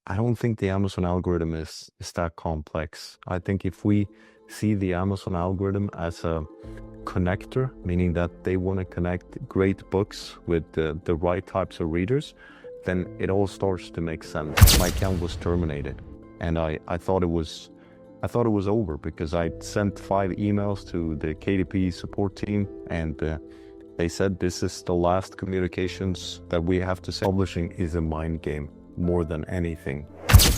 I don't think the Amazon algorithm is that complex. I think if we see the Amazon algorithm as a connector, meaning that they want to connect great books with the right types of readers, then it all starts to make sense. My account was terminated, and I thought it was over because I sent 5 emails to the KDP support team, and they said this is the last communications that we have to say. Publishing is a mind game more than anything.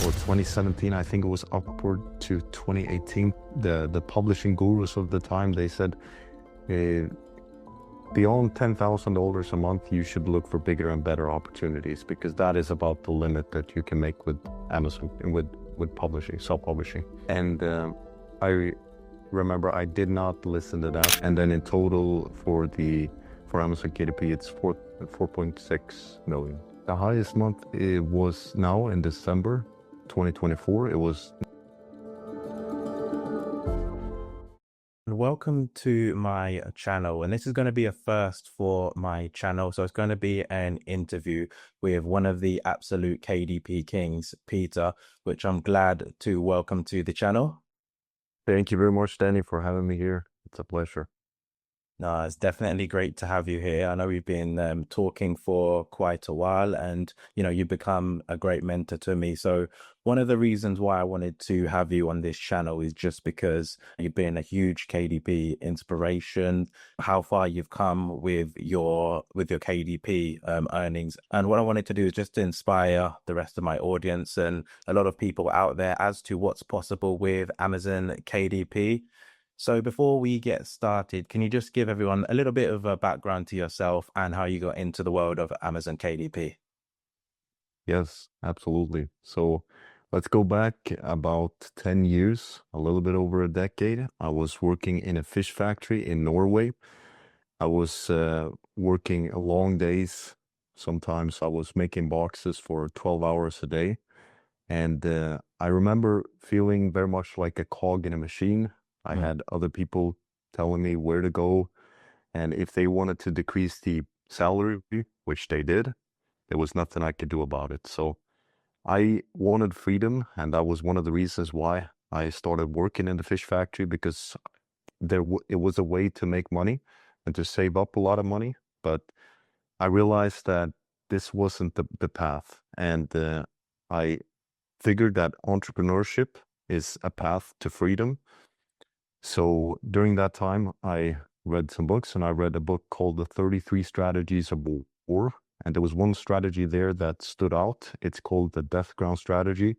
Or 2017, I think it was upward to 2018. The publishing gurus of the time, they said, beyond $10,000 a month, you should look for bigger and better opportunities, because that is about the limit that you can make with Amazon and with publishing, self-publishing. And I remember I did not listen to that. And then in total for Amazon KDP, it's 4.6 million. The highest month it was now in December 2024. It was. Welcome to my channel, and this is going to be a first for my channel. So it's going to be an interview with one of the absolute KDP kings, Peter, which I'm glad to welcome to the channel. Thank you very much, Danny, for having me here. It's a pleasure. No, it's definitely great to have you here. I know we've been talking for quite a while, and you've become a great mentor to me. So one of the reasons why I wanted to have you on this channel is just because you've been a huge KDP inspiration, how far you've come with your KDP earnings. And what I wanted to do is just to inspire the rest of my audience and a lot of people out there as to what's possible with Amazon KDP. So before we get started, can you just give everyone a little bit of a background to yourself and how you got into the world of Amazon KDP? Yes, absolutely. So let's go back about 10 years, a little bit over a decade. I was working in a fish factory in Norway. I was working long days. Sometimes I was making boxes for 12 hours a day. And I remember feeling very much like a cog in a machine. I had other people telling me where to go, and if they wanted to decrease the salary, which they did, there was nothing I could do about it. So I wanted freedom, and that was one of the reasons why I started working in the fish factory, because it was a way to make money and to save up a lot of money. But I realized that this wasn't the path, and I figured that entrepreneurship is a path to freedom. So during that time, I read some books, and I read a book called The 33 Strategies of War. And there was one strategy there that stood out. It's called the Death Ground Strategy,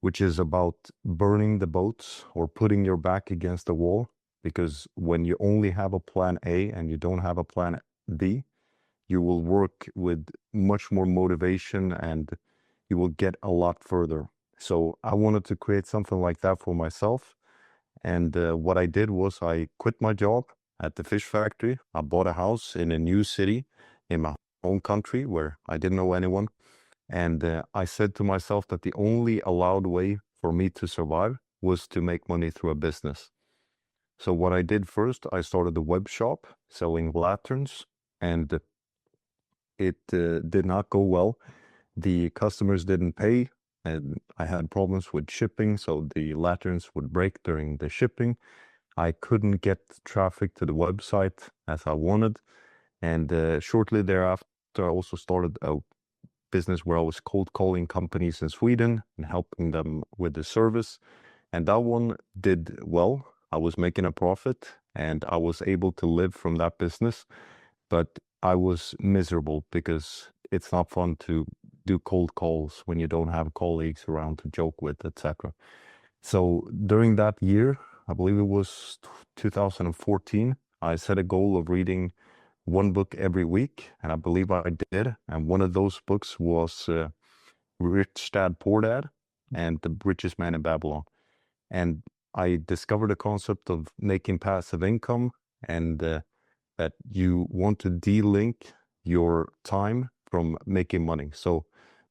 which is about burning the boats or putting your back against the wall. Because when you only have a plan A and you don't have a plan B, you will work with much more motivation and you will get a lot further. So I wanted to create something like that for myself. And what I did was I quit my job at the fish factory. I bought a house in a new city in my home country where I didn't know anyone. And I said to myself that the only allowed way for me to survive was to make money through a business. So what I did first, I started a web shop selling lanterns, and it did not go well. The customers didn't pay, and I had problems with shipping, so the lanterns would break during the shipping. I couldn't get traffic to the website as I wanted. And shortly thereafter, I also started a business where I was cold calling companies in Sweden and helping them with the service. And that one did well. I was making a profit and I was able to live from that business. But I was miserable because it's not fun to do cold calls when you don't have colleagues around to joke with, etc. So during that year, I believe it was 2014, I set a goal of reading one book every week, and I believe I did. And one of those books was Rich Dad, Poor Dad, and The Richest Man in Babylon. And I discovered the concept of making passive income, and that you want to de-link your time from making money. So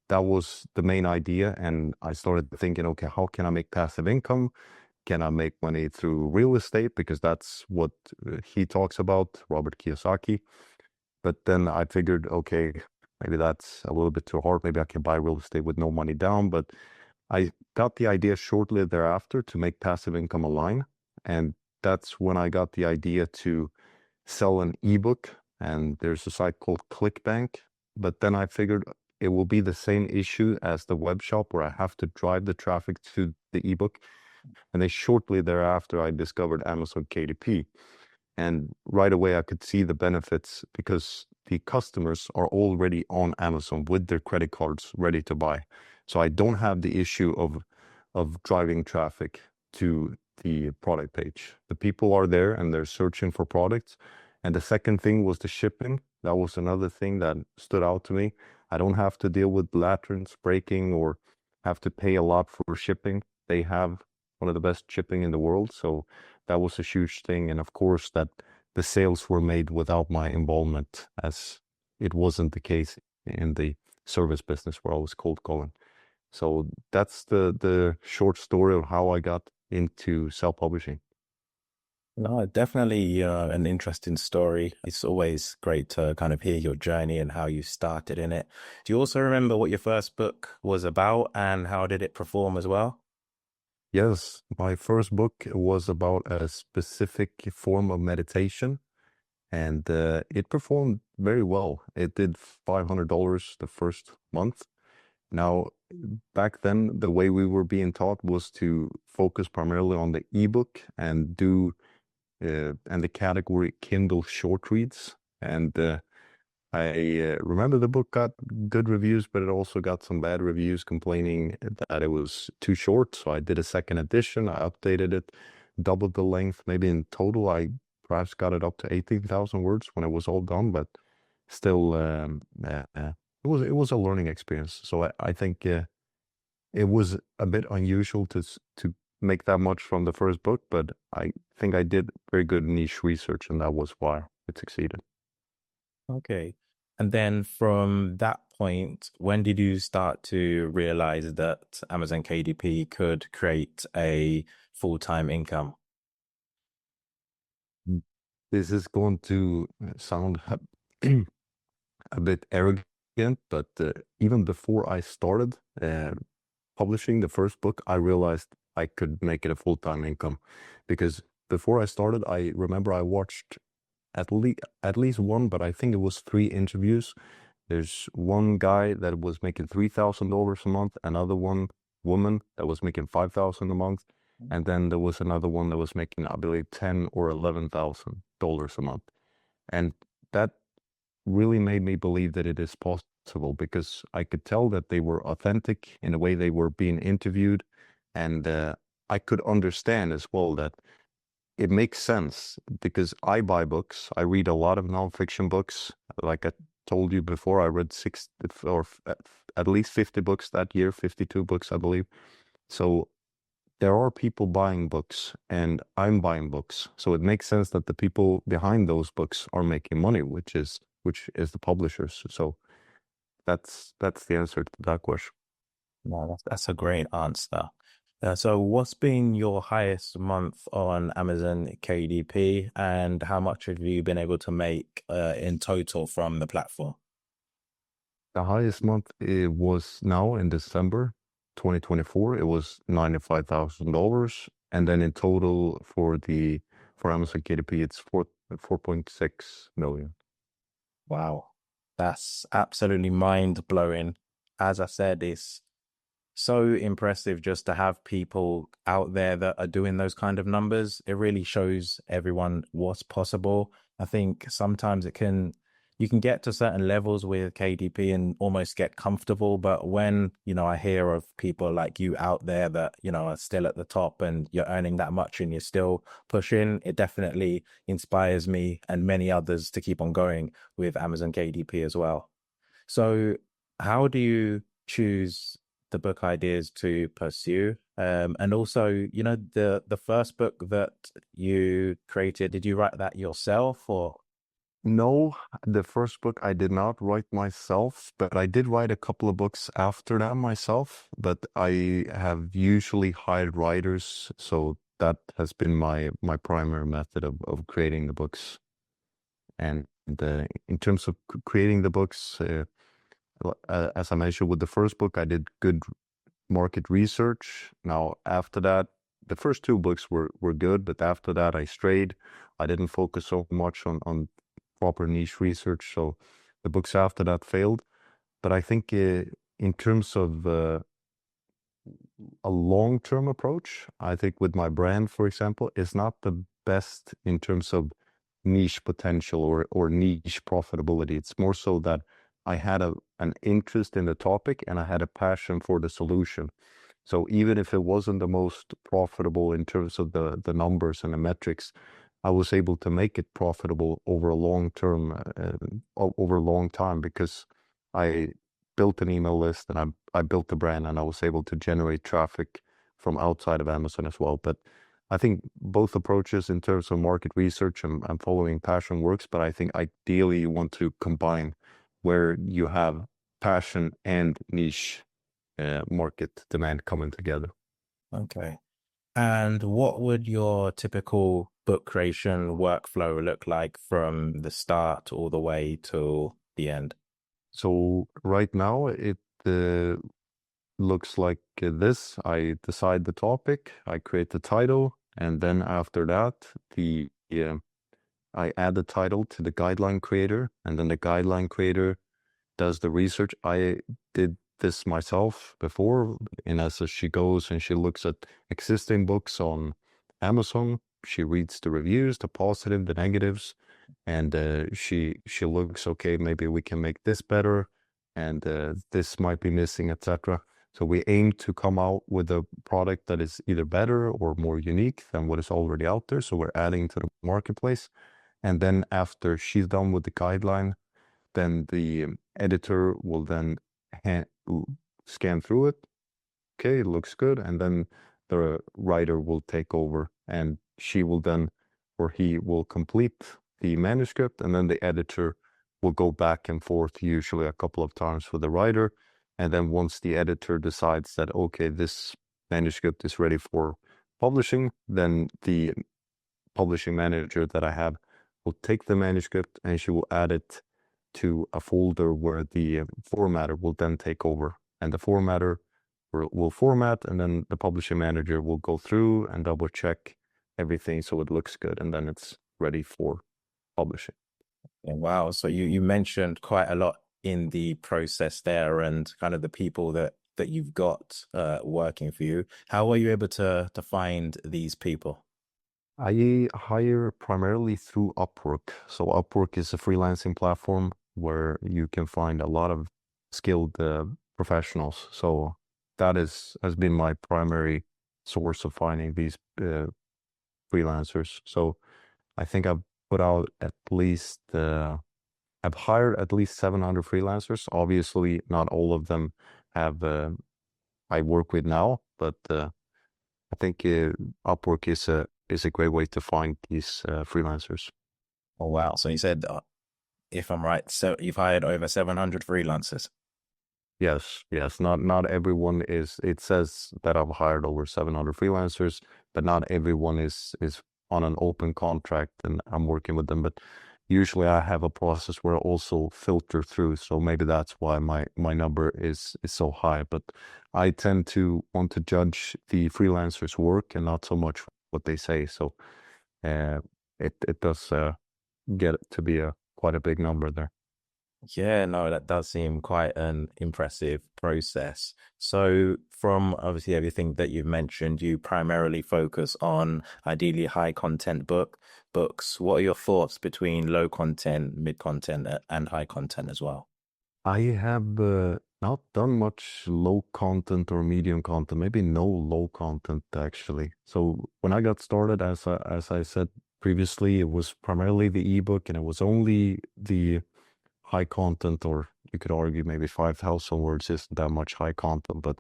that was the main idea. And I started thinking, okay, how can I make passive income? Can I make money through real estate? Because that's what he talks about, Robert Kiyosaki. But then I figured, okay, maybe that's a little bit too hard. Maybe I can buy real estate with no money down. But I got the idea shortly thereafter to make passive income online. And that's when I got the idea to sell an ebook. And there's a site called ClickBank. But then I figured it will be the same issue as the web shop where I have to drive the traffic to the ebook. And then shortly thereafter, I discovered Amazon KDP. And right away, I could see the benefits because the customers are already on Amazon with their credit cards ready to buy. So I don't have the issue of driving traffic to the product page. The people are there and they're searching for products. And the second thing was the shipping. That was another thing that stood out to me. I don't have to deal with lanterns breaking or have to pay a lot for shipping. They have one of the best shipping in the world. So that was a huge thing. And of course, that the sales were made without my involvement, as it wasn't the case in the service business where I was cold calling. So that's the short story of how I got into self-publishing. No, definitely an interesting story. It's always great to kind of hear your journey and how you started in it. Do you also remember what your first book was about and how did it perform as well? Yes, my first book was about a specific form of meditation, and it performed very well. It did $500 the first month. Now, back then, the way we were being taught was to focus primarily on the ebook and do and the category Kindle short reads. And I remember the book got good reviews, but it also got some bad reviews complaining that it was too short. So I did a second edition. I updated it, doubled the length. Maybe in total, I perhaps got it up to 18,000 words when it was all done. But still, it was a learning experience. So I think it was a bit unusual to make that much from the first book, but I think I did very good niche research, and that was why it succeeded. Okay. And then from that point, when did you start to realize that Amazon KDP could create a full-time income? Mm. This is going to sound a bit arrogant, but even before I started publishing the first book, I realized I could make it a full-time income because before I started, I remember I watched at least one, but I think it was three interviews. There's one guy that was making $3,000 a month, another one woman that was making 5,000 a month, and then there was another one that was making, I believe, 10 or $11,000 a month. And that really made me believe that it is possible because I could tell that they were authentic in the way they were being interviewed, and I could understand as well that it makes sense because I buy books. I read a lot of nonfiction books. Like I told you before, I read at least 50 books that year, 52 books, I believe. So there are people buying books and I'm buying books. So it makes sense that the people behind those books are making money, which is the publishers. So that's the answer to that question. No, that's a great answer. So what's been your highest month on Amazon KDP and how much have you been able to make in total from the platform? The highest month it was now in December 2024. It was $95,000, and then in total for Amazon KDP, it's 4.6 million. Wow, that's absolutely mind blowing. As I said, it's so impressive just to have people out there that are doing those kind of numbers. It really shows everyone what's possible. I think sometimes you can get to certain levels with KDP and almost get comfortable. But when, I hear of people like you out there that, are still at the top and you're earning that much and you're still pushing, it definitely inspires me and many others to keep on going with Amazon KDP as well. So how do you choose the book ideas to pursue? And also, the first book that you created, did you write that yourself or? No, the first book I did not write myself, but I did write a couple of books after that myself. But I have usually hired writers, so that has been my primary method of creating the books. And in terms of creating the books, as I mentioned with the first book, I did good market research. Now, after that, the first two books were good, but after that, I strayed. I didn't focus so much on proper niche research, so the books after that failed. But I think in terms of a long-term approach, I think with my brand, for example, is not the best in terms of niche potential or niche profitability. It's more so that I had an interest in the topic and I had a passion for the solution. So even if it wasn't the most profitable in terms of the numbers and the metrics, I was able to make it profitable over a long term, over a long time, because I built an email list and I built the brand and I was able to generate traffic from outside of Amazon as well. But I think both approaches in terms of market research and following passion works, but I think ideally you want to combine where you have passion and niche market demand coming together. Okay. And what would your typical book creation workflow look like from the start all the way to the end? So right now it looks like this. I decide the topic, I create the title, and then after that, I add the title to the guideline creator, and then the guideline creator does the research. I did this myself before. In essence, she goes and she looks at existing books on Amazon. She reads the reviews, the positive, the negatives, and she looks, okay, maybe we can make this better, and this might be missing, etc. So we aim to come out with a product that is either better or more unique than what is already out there. So we're adding to the marketplace. And then after she's done with the guideline, then the editor will then scan through it. Okay, it looks good. And then the writer will take over and she will then, or he will complete the manuscript. And then the editor will go back and forth, usually a couple of times with the writer. And then once the editor decides that, okay, this manuscript is ready for publishing, then the publishing manager that I have will take the manuscript and she will add it to a folder where the formatter will then take over. And the formatter will format, and then the publishing manager will go through and double check everything so it looks good, and then it's ready for publishing. Yeah, wow. So you mentioned quite a lot in the process there and kind of the people that you've got working for you. How are you able to find these people? I hire primarily through Upwork. So Upwork is a freelancing platform where you can find a lot of skilled professionals. So that has been my primary source of finding these freelancers. So I think I've put out at least I've hired at least 700 freelancers. Obviously, not all of them have I work with now, but I think Upwork is a great way to find these freelancers. Oh, wow. So you said, if I'm right, so you've hired over 700 freelancers. Yes, yes. Not everyone is. It says that I've hired over 700 freelancers, but not everyone is on an open contract, and I'm working with them. But usually, I have a process where I also filter through. So maybe that's why my number is so high. But I tend to want to judge the freelancers' work and not so much what they say. So uh, it does get to be a quite a big number there. Yeah, no, that does seem quite an impressive process. So, from obviously everything that you've mentioned, you primarily focus on ideally high content books. What are your thoughts between low content, mid content, and high content as well? I have not done much low content or medium content, maybe no low content actually. So when I got started, as I said previously, it was primarily the ebook and it was only the high content, or you could argue maybe 5,000 words isn't that much high content. But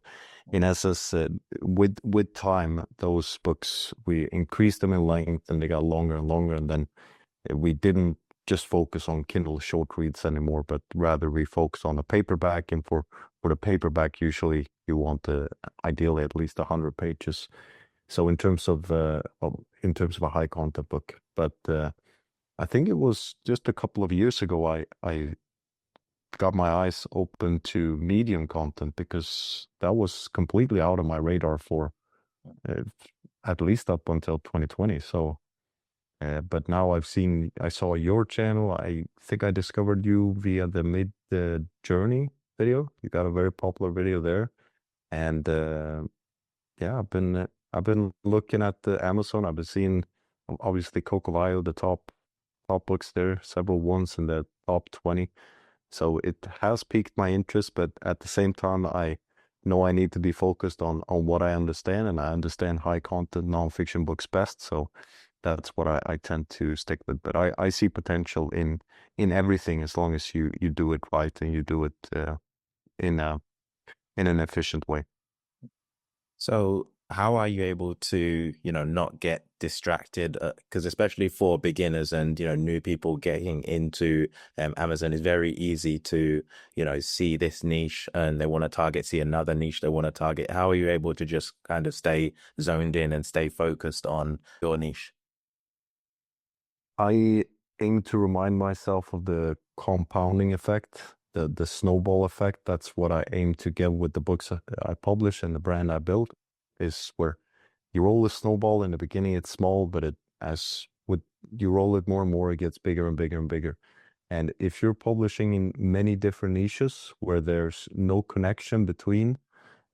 in essence, with time, those books, we increased them in length and they got longer and longer. And then we didn't just focus on Kindle short reads anymore, but rather we focus on the paperback. And for the paperback, usually you want ideally at least 100 pages. So in terms of a high content book, but I think it was just a couple of years ago I got my eyes open to medium content because that was completely out of my radar for uh, at least up until 2020. So, but now I saw your channel. I think I discovered you via the Mid Journey video. You got a very popular video there, and yeah, I've been looking at the Amazon. I've been seeing obviously Coco the top books there, several ones in the top 20. So it has piqued my interest, but at the same time, I know I need to be focused on what I understand, and I understand high content nonfiction books best. So that's what I tend to stick with. But I see potential in everything as long as you do it right and you do it in a in an efficient way. So how are you able to, not get distracted? Because especially for beginners and, new people getting into Amazon, it's very easy to, see this niche and they want to target, see another niche they want to target. How are you able to just kind of stay zoned in and stay focused on your niche? I aim to remind myself of the compounding effect, the snowball effect. That's what I aim to get with the books I publish and the brand I build, is where you roll the snowball in the beginning, it's small, but it as with you roll it more and more, it gets bigger and bigger and bigger. And if you're publishing in many different niches where there's no connection between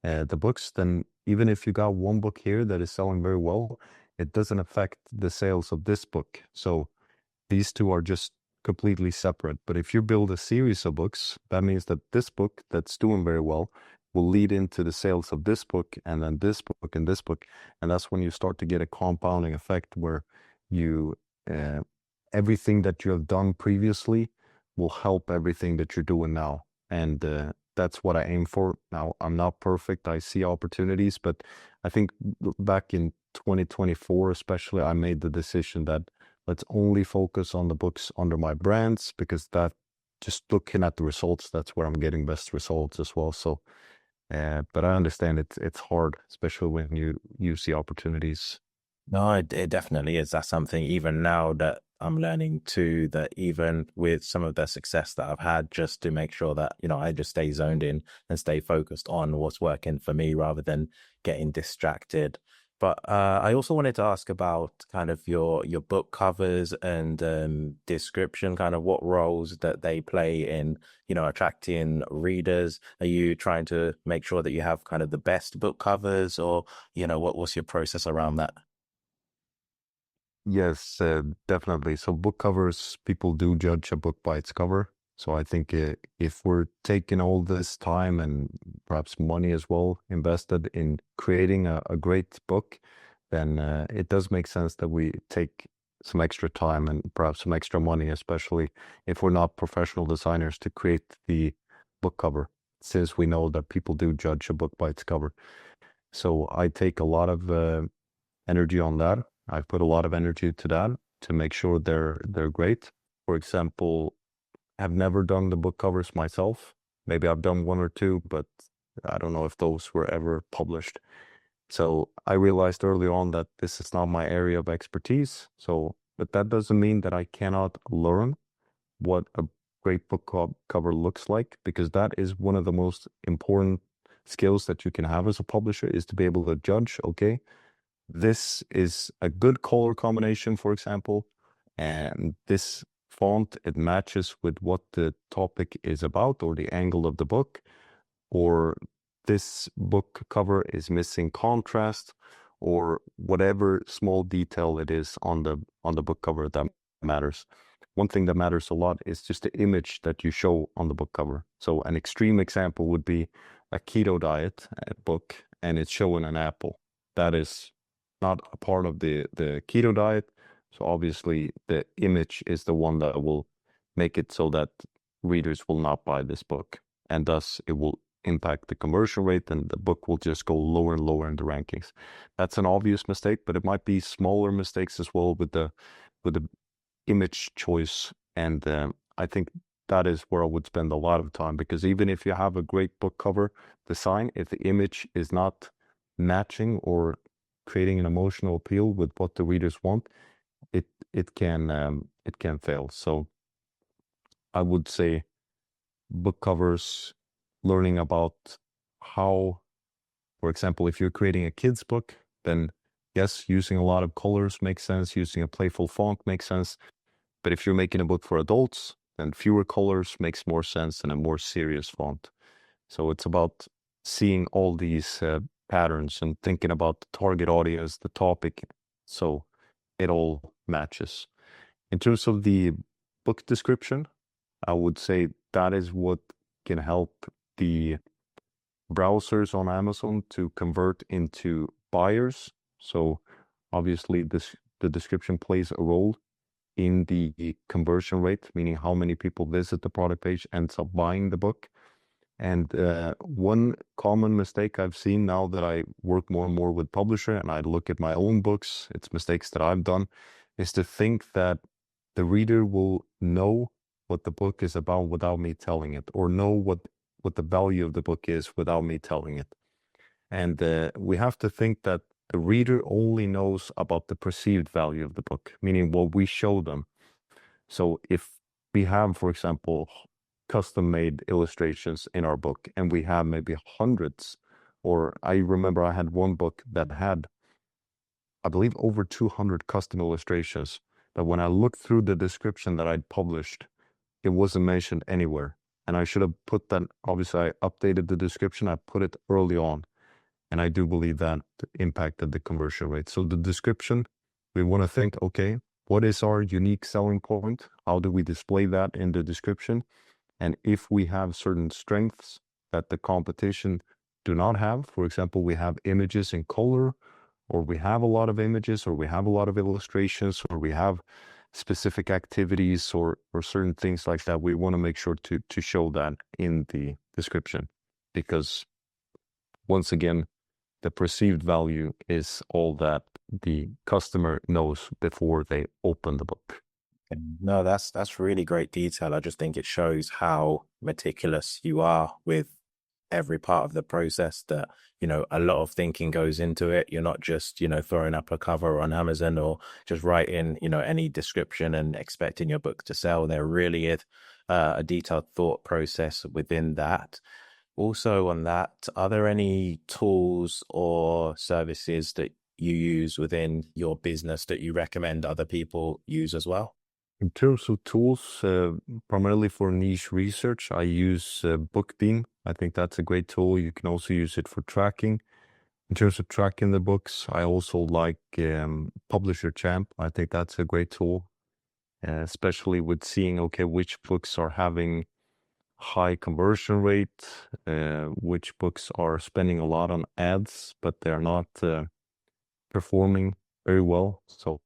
the books, then even if you got one book here that is selling very well, it doesn't affect the sales of this book. So these two are just completely separate. But if you build a series of books, that means that this book that's doing very well will lead into the sales of this book and then this book and this book. And that's when you start to get a compounding effect where you, uh, everything that you have done previously will help everything that you're doing now. And that's what I aim for. Now, I'm not perfect. I see opportunities, but I think back in 2024, especially, I made the decision that let's only focus on the books under my brands because that just looking at the results, that's where I'm getting best results as well. So, but I understand it's hard, especially when you see opportunities. No, it definitely is. That's something even now that I'm learning too, that even with some of the success that I've had, just to make sure that, I just stay zoned in and stay focused on what's working for me rather than getting distracted. But I also wanted to ask about kind of your book covers and description, kind of what roles that they play in, attracting readers. Are you trying to make sure that you have kind of the best book covers, or, what's your process around that? Yes, definitely. So book covers, people do judge a book by its cover. So I think if we're taking all this time and perhaps money as well invested in creating a great book, then it does make sense that we take some extra time and perhaps some extra money, especially if we're not professional designers, to create the book cover, since we know that people do judge a book by its cover. So I take a lot of energy on that. I've put a lot of energy to that to make sure they're great. For example, I've never done the book covers myself. Maybe I've done one or two, but I don't know if those were ever published. So I realized early on that this is not my area of expertise. So, but that doesn't mean that I cannot learn what a great cover looks like, because that is one of the most important skills that you can have as a publisher, is to be able to judge, okay, this is a good color combination, for example, and this font, it matches with what the topic is about or the angle of the book, or this book cover is missing contrast, or whatever small detail it is on the book cover that matters. One thing that matters a lot is just the image that you show on the book cover. So an extreme example would be a keto diet book, and it's showing an apple. That is not a part of the keto diet. So obviously the image is the one that will make it so that readers will not buy this book, and thus it will impact the conversion rate, and the book will just go lower and lower in the rankings. That's an obvious mistake, but it might be smaller mistakes as well with the image choice. And I think that is where I would spend a lot of time, because even if you have a great book cover design, if the image is not matching or creating an emotional appeal with what the readers want, it can fail. So I would say book covers, learning about how, for example, if you're creating a kid's book, then yes, using a lot of colors makes sense, using a playful font makes sense. But if you're making a book for adults, then fewer colors makes more sense than a more serious font. So it's about seeing all these patterns and thinking about the target audience, the topic, so it all matches. In terms of the book description, I would say that is what can help the browsers on Amazon to convert into buyers. So obviously the description plays a role in the conversion rate, meaning how many people visit the product page ends up buying the book. And one common mistake I've seen now that I work more and more with publisher and I look at my own books, it's mistakes that I've done, is to think that the reader will know what the book is about without me telling it, or know what the value of the book is without me telling it. And we have to think that the reader only knows about the perceived value of the book, meaning what we show them. So if we have, for example, custom-made illustrations in our book, and we have maybe hundreds, or I remember I had one book that had, I believe, over 200 custom illustrations, but when I looked through the description that I'd published, it wasn't mentioned anywhere. And I should have put that, obviously I updated the description, I put it early on. And I do believe that impacted the conversion rate. So the description, we want to think, okay, what is our unique selling point? How do we display that in the description? And if we have certain strengths that the competition do not have, for example, we have images in color, or we have a lot of images, or we have a lot of illustrations, or we have specific activities or certain things like that, we want to make sure to show that in the description. Because once again, the perceived value is all that the customer knows before they open the book. No, that's really great detail. I just think it shows how meticulous you are with every part of the process, that, you know, a lot of thinking goes into it. You're not just, you know, throwing up a cover on Amazon or just writing, you know, any description and expecting your book to sell. There really is a detailed thought process within that. Also on that, are there any tools or services that you use within your business that you recommend other people use as well? In terms of tools, primarily for niche research, I use Bookbeam. I think that's a great tool. You can also use it for tracking. In terms of tracking the books, I also like Publisher Champ. I think that's a great tool, especially with seeing, okay, which books are having high conversion rate, which books are spending a lot on ads, but they're not performing very well. So,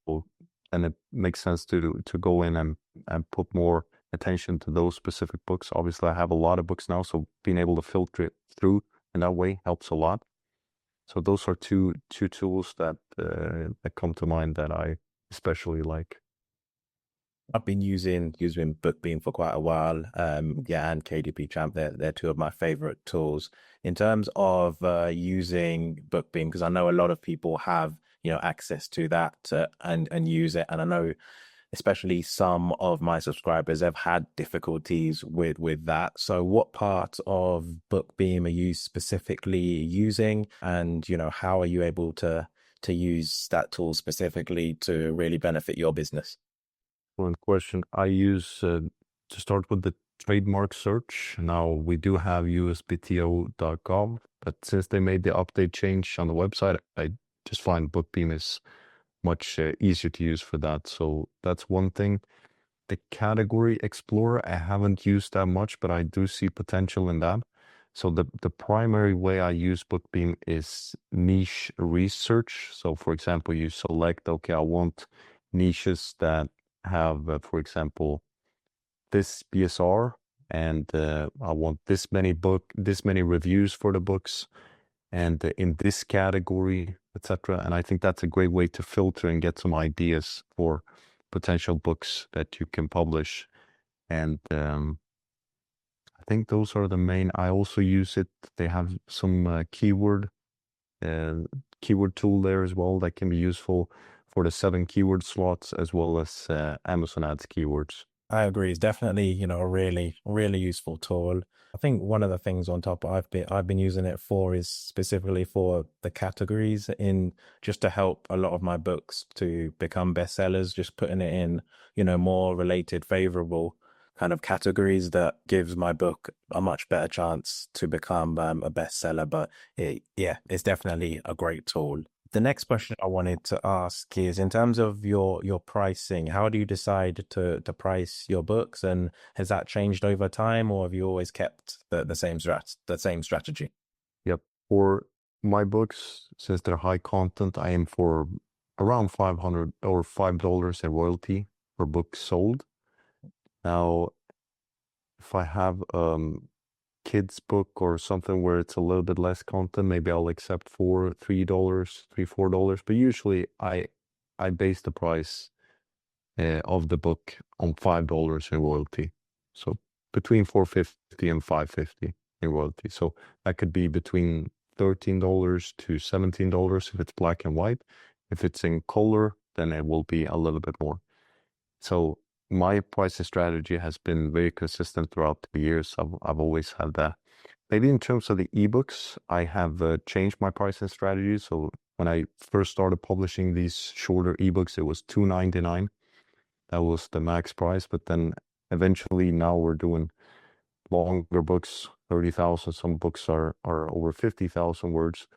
and it makes sense to go in and put more attention to those specific books. Obviously, I have a lot of books now, so being able to filter it through in that way helps a lot. So those are two tools that that come to mind that I especially like. I've been using Bookbeam for quite a while. Yeah, and KDP Champ, they're two of my favorite tools in terms of using Bookbeam, because I know a lot of people have, you know, access to that and use it. And I know especially some of my subscribers have had difficulties with that. So what part of Bookbeam are you specifically using? And, you know, how are you able to use that tool specifically to really benefit your business? One question I use to start with the trademark search. Now we do have USPTO.gov, but since they made the update change on the website, I just find Bookbeam is much easier to use for that. So that's one thing. The category explorer, I haven't used that much, but I do see potential in that. So the primary way I use Bookbeam is niche research. So for example, you select, okay, I want niches that have, for example, this BSR, and I want this many reviews for the books, and in this category, etc. And I think that's a great way to filter and get some ideas for potential books that you can publish. And I think those are the main. I also use it. They have some uh, keyword tool there as well that can be useful for the 7 keyword slots, as well as Amazon Ads keywords. I agree. It's definitely, a really, really useful tool. I think one of the things on top I've been using it for is specifically for the categories in just to help a lot of my books to become bestsellers, just putting it in, more related, favorable kind of categories that gives my book a much better chance to become a bestseller. But yeah, it's definitely a great tool. The next question I wanted to ask is in terms of your pricing, how do you decide to price your books, and has that changed over time, or have you always kept the same strategy? Yep. For my books, since they're high content, I aim for around 500 or $5 in royalty per book sold. Now, if I have kids book or something where it's a little bit less content, maybe I'll accept for $3, $4. But usually I base the price of the book on $5 in royalty. So between 450 and 550 in royalty. So that could be between $13 to $17 if it's black and white. If it's in color, then it will be a little bit more. So my pricing strategy has been very consistent throughout the years. I've always had that. Maybe in terms of the ebooks, I have changed my pricing strategy. So when I first started publishing these shorter ebooks, it was $2.99. That was the max price. But then eventually now we're doing longer books, 30,000. Some books are over 50,000 words.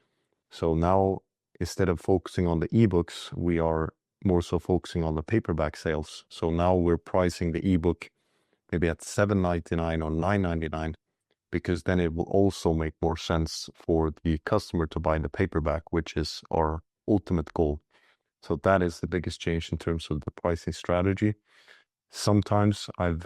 So now instead of focusing on the ebooks, we are more so focusing on the paperback sales. So now we're pricing the ebook maybe at $7.99 or $9.99, because then it will also make more sense for the customer to buy the paperback, which is our ultimate goal. So that is the biggest change in terms of the pricing strategy. Sometimes I've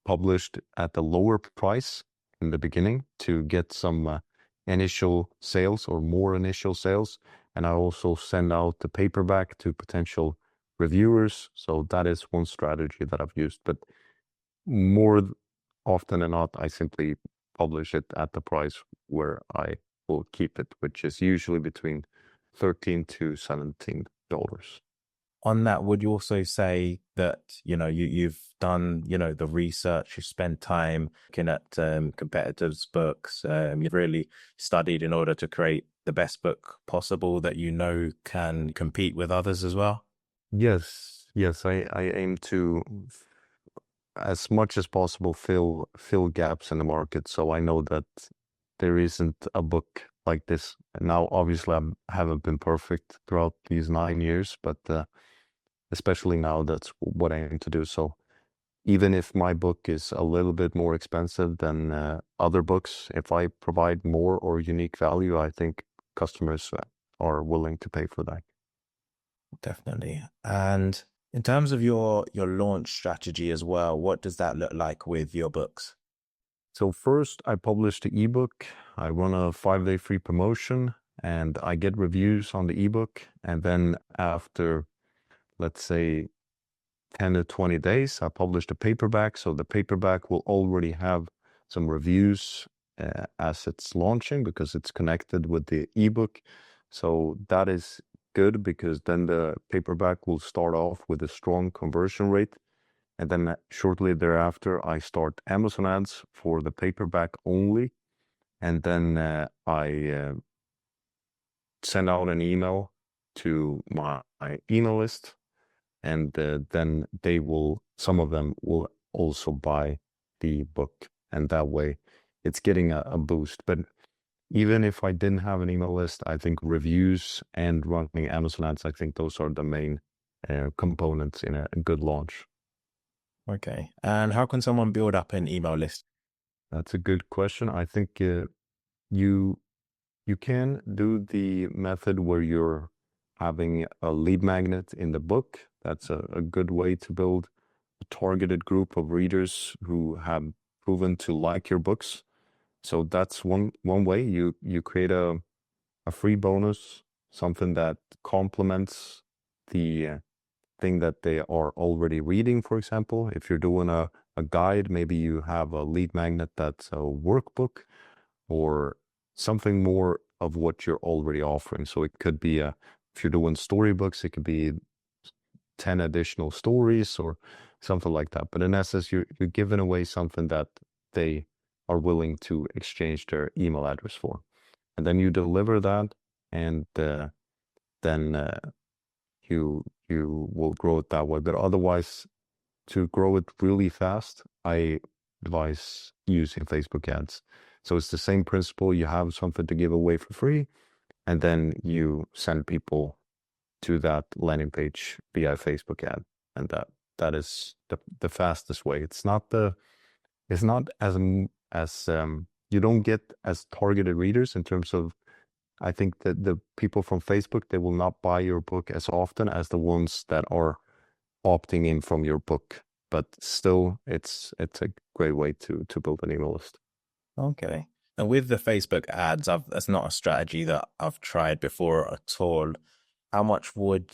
published at a lower price in the beginning to get some initial sales or more initial sales. And I also send out the paperback to potential reviewers. So that is one strategy that I've used. But more often than not, I simply publish it at the price where I will keep it, which is usually between $13 to $17. On that, would you also say that, you've done, the research, you've spent time looking at competitors' books, you've really studied in order to create the best book possible that can compete with others as well? Yes, I aim to, as much as possible, fill gaps in the market. So I know that there isn't a book like this. Now, obviously, I haven't been perfect throughout these 9 years, but especially now, that's what I aim to do. So even if my book is a little bit more expensive than other books, if I provide more or unique value, I think customers are willing to pay for that. Definitely. And in terms of your launch strategy as well, what does that look like with your books? So first, I publish the ebook. I run a 5-day free promotion, and I get reviews on the ebook. And then after, let's say, 10 to 20 days, I publish the paperback. So the paperback will already have some reviews as it's launching, because it's connected with the ebook. So that is good, because then the paperback will start off with a strong conversion rate. And then shortly thereafter, I start Amazon ads for the paperback only. And then I send out an email to my email list. And then some of them will also buy the book. And that way it's getting a boost. But even if I didn't have an email list, I think reviews and running Amazon ads, I think those are the main components in a good launch. Okay. And how can someone build up an email list? That's a good question. I think you you can do the method where you're having a lead magnet in the book. That's a good way to build a targeted group of readers who have proven to like your books. So that's one way. You create a free bonus, something that complements the thing that they are already reading. For example, if you're doing a guide, maybe you have a lead magnet that's a workbook or something more of what you're already offering. So it could be if you're doing storybooks, it could be 10 additional stories or something like that. But in essence, you're giving away something that they are willing to exchange their email address for. And then you deliver that, and then you will grow it that way. But otherwise, to grow it really fast, I advise using Facebook ads. So it's the same principle. You have something to give away for free, and then you send people to that landing page via Facebook ad, and that is the fastest way. It's not as you don't get as targeted readers in terms of. I think that the people from Facebook, they will not buy your book as often as the ones that are opting in from your book. But still, it's a great way to build an email list. Okay. And with the Facebook ads, that's not a strategy that I've tried before at all. How much would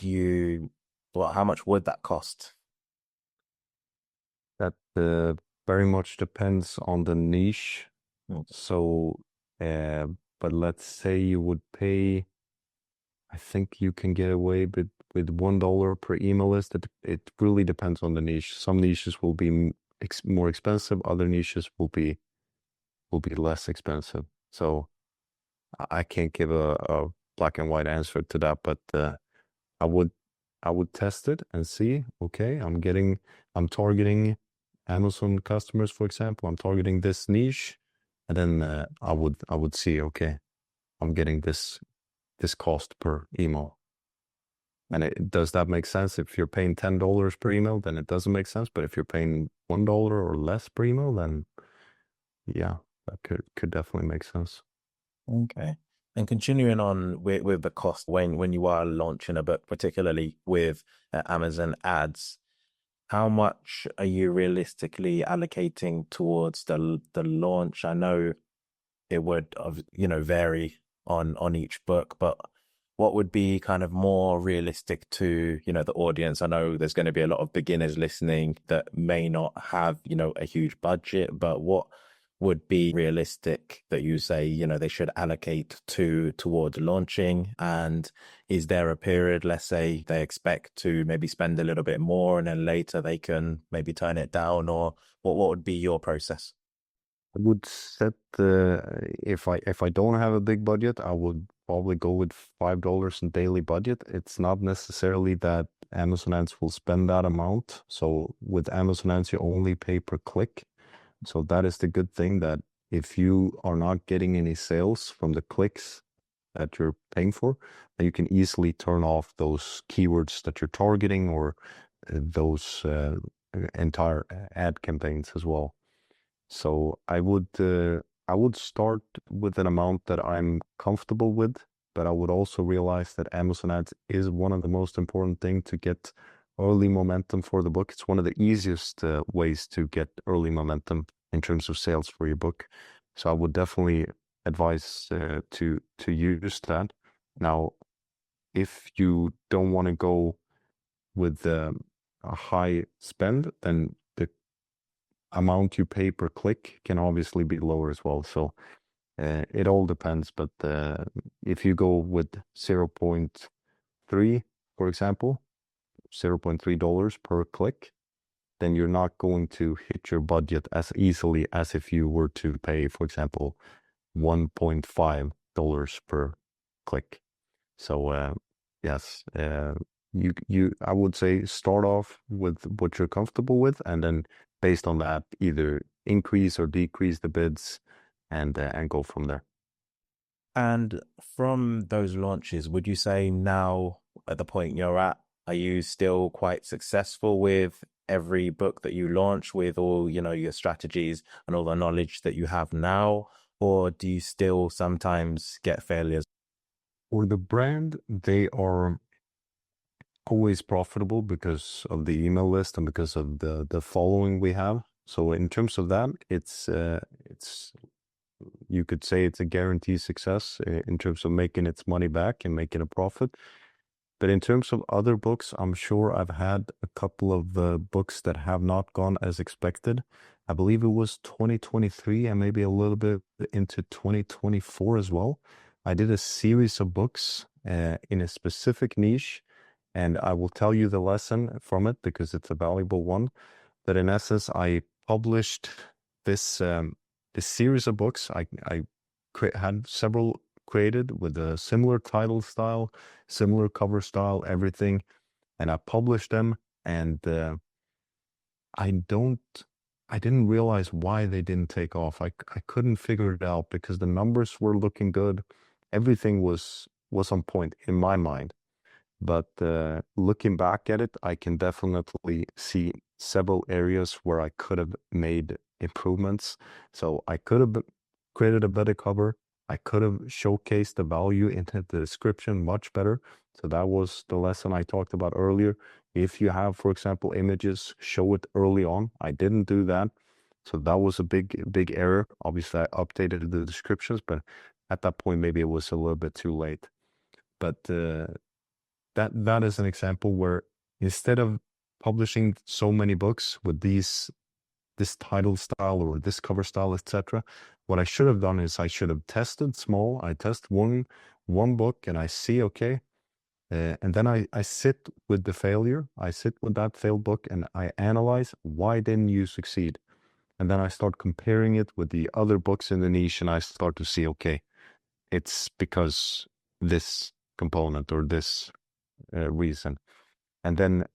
how much would that cost? That very much depends on the niche. Mm. So, but let's say you would pay, I think you can get away with $1 per email list. It really depends on the niche. Some niches will be more expensive. Other niches will be less expensive. So I can't give a black and white answer to that, but I would I would test it and see, okay, I'm targeting Amazon customers, for example. I'm targeting this niche, and then I would see, okay, I'm getting this cost per email. And does that make sense? If you're paying $10 per email, then it doesn't make sense. But if you're paying $1 or less per email, then yeah, that could definitely make sense. Okay. And continuing on with the cost when you are launching a book, particularly with Amazon ads, how much are you realistically allocating towards the launch? I know it would vary on each book, but what would be kind of more realistic to the audience? I know there's going to be a lot of beginners listening that may not have a huge budget, but what would be realistic that you say they should allocate towards launching? And is there a period, let's say they expect to maybe spend a little bit more and then later they can maybe turn it down, or what would be your process? I would set if I don't have a big budget, I would probably go with $5 in daily budget. It's not necessarily that Amazon ads will spend that amount. So with Amazon ads, you only pay per click. So that is the good thing, that if you are not getting any sales from the clicks that you're paying for, then you can easily turn off those keywords that you're targeting, or those entire ad campaigns as well. So I would start with an amount that I'm comfortable with, but I would also realize that Amazon ads is one of the most important thing to get early momentum for the book. It's one of the easiest ways to get early momentum in terms of sales for your book. So I would definitely advise to use that. Now, if you don't want to go with a high spend, then the amount you pay per click can obviously be lower as well. So it all depends. But if you go with 0.3, for example, $0.3 per click, then you're not going to hit your budget as easily as if you were to pay, for example, $1.5 per click. So yes, I would say start off with what you're comfortable with, and then based on that, either increase or decrease the bids, and go from there. And from those launches, would you say now at the point you're at, are you still quite successful with every book that you launch, with all, your strategies and all the knowledge that you have now? Or do you still sometimes get failures? For the brand, they are always profitable because of the email list and because of the following we have. So in terms of that, it's you could say it's a guaranteed success in terms of making its money back and making a profit. But in terms of other books, I'm sure I've had a couple of books that have not gone as expected. I believe it was 2023 and maybe a little bit into 2024 as well. I did a series of books in a specific niche, And I will tell you the lesson from it because it's a valuable one. That in essence, I published this this series of books. I had several created with a similar title style, similar cover style, everything, and I published them. And I don't, I didn't realize why they didn't take off. I couldn't figure it out because the numbers were looking good. Everything was on point in my mind. But looking back at it, I can definitely see several areas where I could have made improvements. So I could have created a better cover. I could have showcased the value in the description much better. So that was the lesson I talked about earlier. If you have, for example, images, show it early on. I didn't do that. So that was a big error. Obviously, I updated the descriptions, but at that point, maybe it was a little bit too late. But that is an example where instead of publishing so many books with this title style or this cover style, etc., what I should have done is I should have tested small. I test one book and I see, okay, and then I sit with the failure. I sit with that failed book and I analyze why didn't you succeed, and then I start comparing it with the other books in the niche, and I start to see, okay, it's because this component or this reason. And then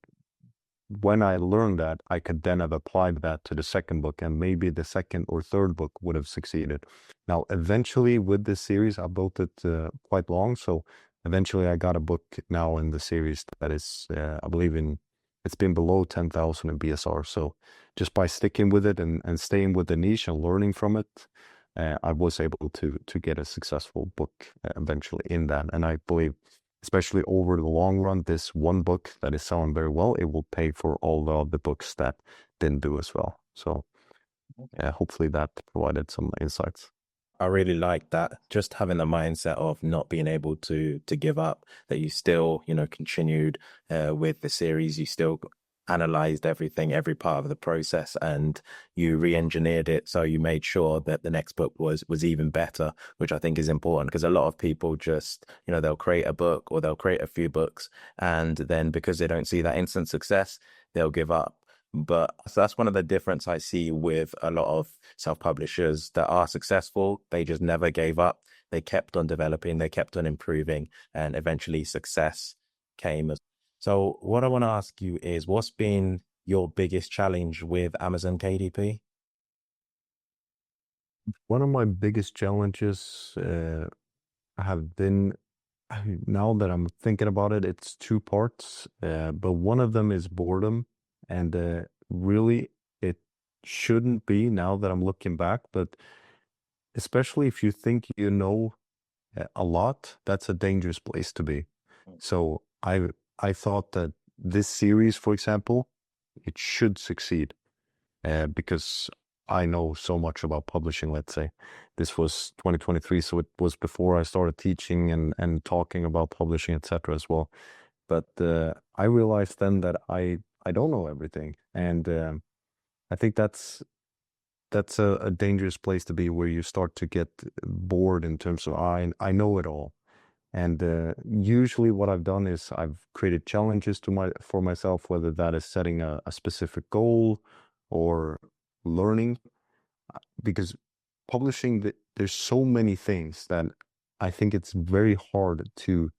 when I learned that, I could then have applied that to the second book, and maybe the second or third book would have succeeded. Now, eventually, with this series, I built it quite long. So eventually, I got a book now in the series that is, I believe it's been below 10,000 in BSR. So just by sticking with it and staying with the niche and learning from it, I was able to get a successful book eventually in that. And I believe, especially over the long run, this one book that is selling very well, it will pay for all the other books that didn't do as well. So yeah, hopefully that provided some insights. I really like that. Just having the mindset of not being able to give up, that you still, continued with the series, you still analyzed everything, every part of the process, and you re-engineered it. So you made sure that the next book was even better, which I think is important because a lot of people just, they'll create a book or they'll create a few books, and then because they don't see that instant success, they'll give up. But so that's one of the difference I see with a lot of self-publishers that are successful. They just never gave up. They kept on developing, they kept on improving, and eventually success came. So what I want to ask you is, what's been your biggest challenge with Amazon KDP? One of my biggest challenges have been, now that I'm thinking about it, it's two parts, but one of them is boredom. And really, it shouldn't be now that I'm looking back, but especially if you think you know a lot, that's a dangerous place to be. So I thought that this series, for example, it should succeed because I know so much about publishing, let's say. This was 2023, so it was before I started teaching and talking about publishing, etc. as well. But I realized then that I don't know everything, and I think that's a dangerous place to be, where you start to get bored in terms of I know it all. And usually what I've done is I've created challenges for myself, whether that is setting a specific goal or learning, because publishing, there's so many things that I think it's very hard to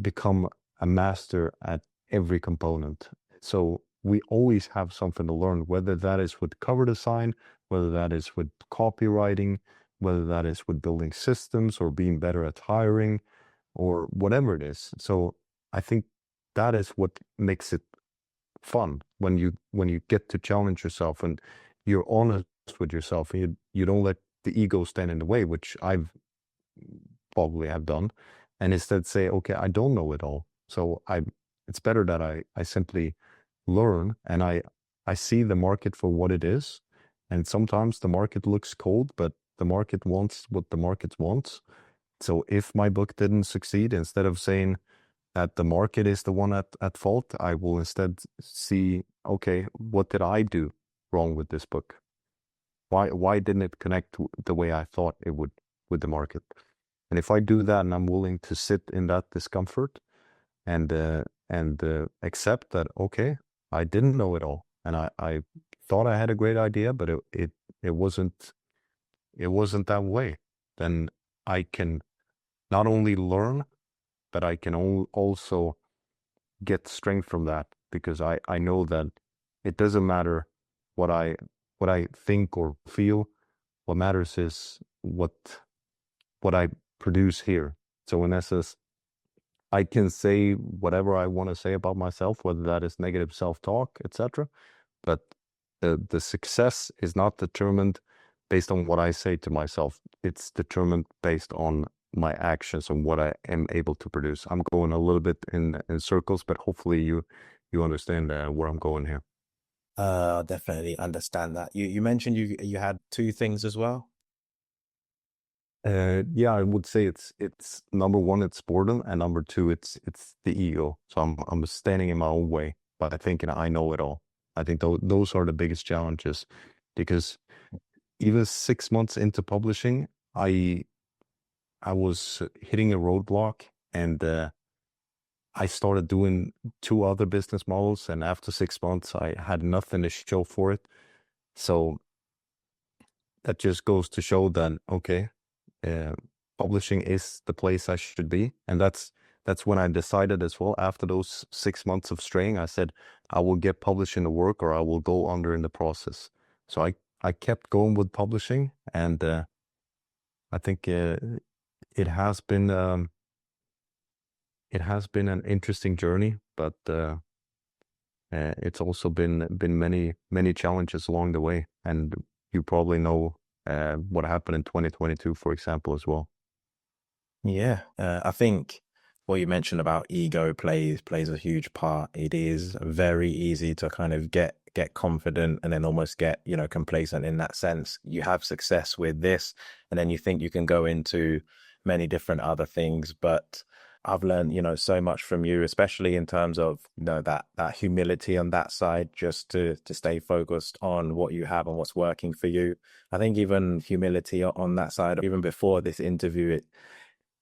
become a master at every component. So we always have something to learn, whether that is with cover design, whether that is with copywriting, whether that is with building systems or being better at hiring or whatever it is. So I think that is what makes it fun, when you get to challenge yourself and you're honest with yourself, and you don't let the ego stand in the way, which I've probably have done, and instead say, okay, I don't know it all. So it's better that I simply learn, and I see the market for what it is. And sometimes the market looks cold, but the market wants what the market wants. So if my book didn't succeed, instead of saying that the market is the one at fault, I will instead see, okay, what did I do wrong with this book? Why didn't it connect the way I thought it would with the market? And if I do that and I'm willing to sit in that discomfort and and accept that, okay, I didn't know it all. And I thought I had a great idea, but it wasn't, it wasn't that way. Then I can not only learn, but I can also get strength from that, because I know that it doesn't matter what I think or feel. What matters is what I produce here. So in essence, I can say whatever I want to say about myself, whether that is negative self-talk, etc. But the success is not determined based on what I say to myself. It's determined based on my actions and what I am able to produce. I'm going a little bit in circles, but hopefully you understand where I'm going here. Definitely understand that. You mentioned you had two things as well. Yeah, I would say it's number one, it's boredom, and number two, it's the ego. So I'm standing in my own way by thinking I know it all. I think those are the biggest challenges, because even 6 months into publishing, I I was hitting a roadblock, and I started doing two other business models, and after 6 months, I had nothing to show for it. So that just goes to show that, okay, uh, publishing is the place I should be. And that's when I decided as well, after those 6 months of straying, I said, I will get publishing to work, or I will go under in the process. So I kept going with publishing, and I think it has been an interesting journey, but it's also been many challenges along the way. And you probably know what happened in 2022, for example, as well. Yeah, I think what you mentioned about ego plays a huge part. It is very easy to kind of get confident and then almost get, complacent in that sense. You have success with this, and then you think you can go into many different other things. But I've learned, so much from you, especially in terms of, that humility on that side, just to stay focused on what you have and what's working for you. I think even humility on that side, even before this interview,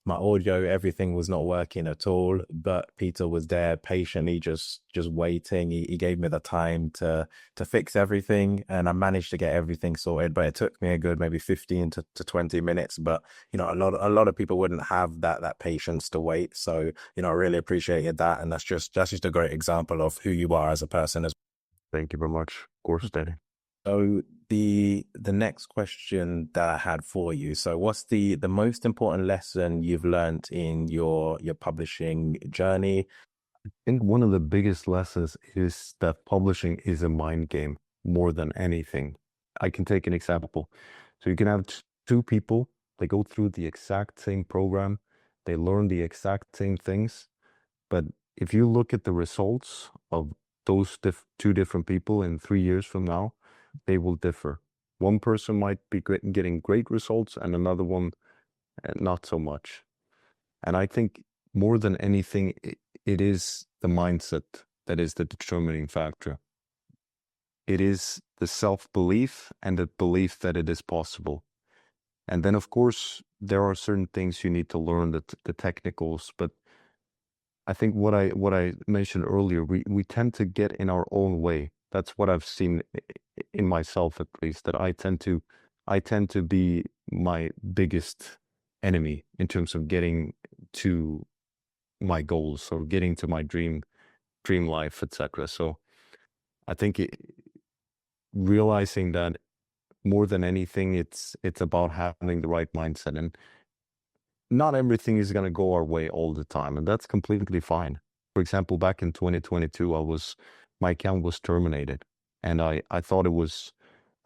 my audio, everything was not working at all, but Peter was there patiently, just waiting. He gave me the time to fix everything, and I managed to get everything sorted, but it took me a good maybe 15 to 20 minutes. But a lot of people wouldn't have that patience to wait. So I really appreciated that, and that's just a great example of who you are as a person as. Thank you very much. Of course, Daddy. So the next question that I had for you. So what's the most important lesson you've learned in your publishing journey? I think one of the biggest lessons is that publishing is a mind game more than anything. I can take an example. So you can have two people, they go through the exact same program, they learn the exact same things, but if you look at the results of those two different people in 3 years from now, they will differ. One person might be getting great results, and another one not so much. And I think more than anything, it is the mindset that is the determining factor. It is the self-belief and the belief that it is possible. And then, of course, there are certain things you need to learn, the technicals. But I think what I mentioned earlier, we tend to get in our own way. That's what I've seen in myself, at least, that I tend to be my biggest enemy in terms of getting to my goals or getting to my dream life, etc. So I think realizing that more than anything, it's about having the right mindset, and not everything is going to go our way all the time, and that's completely fine. For example, back in 2022, my account was terminated, and I thought it was